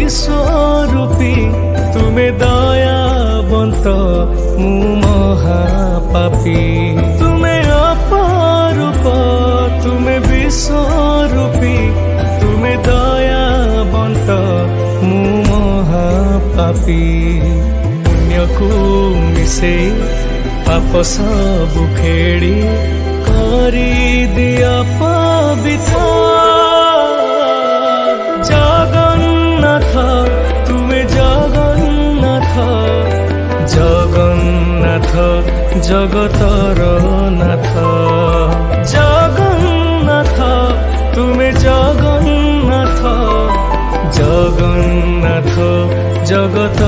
বিশ্বরূপী তুমি দয়াবন্ত মু মহাপাপী তুমি অপরূপ তুমি বিশ্বরূপী তুমি দয়াবন্ত মু মহাপাপী পুণ্যକୁ ମିଶେଇ ପାପ ସବୁ ଖେଳି କରିଦିଅ ପବିତ୍ର ଜଗନ୍ନାଥ ତୁମେ ଜଗନ୍ନାଥ ଜଗନ୍ନାଥ ଜଗତର ନାଥ ଜଗନ୍ନାଥ ତୁମେ ଜଗନ୍ନାଥ ଜଗନ୍ନାଥ ଜଗତ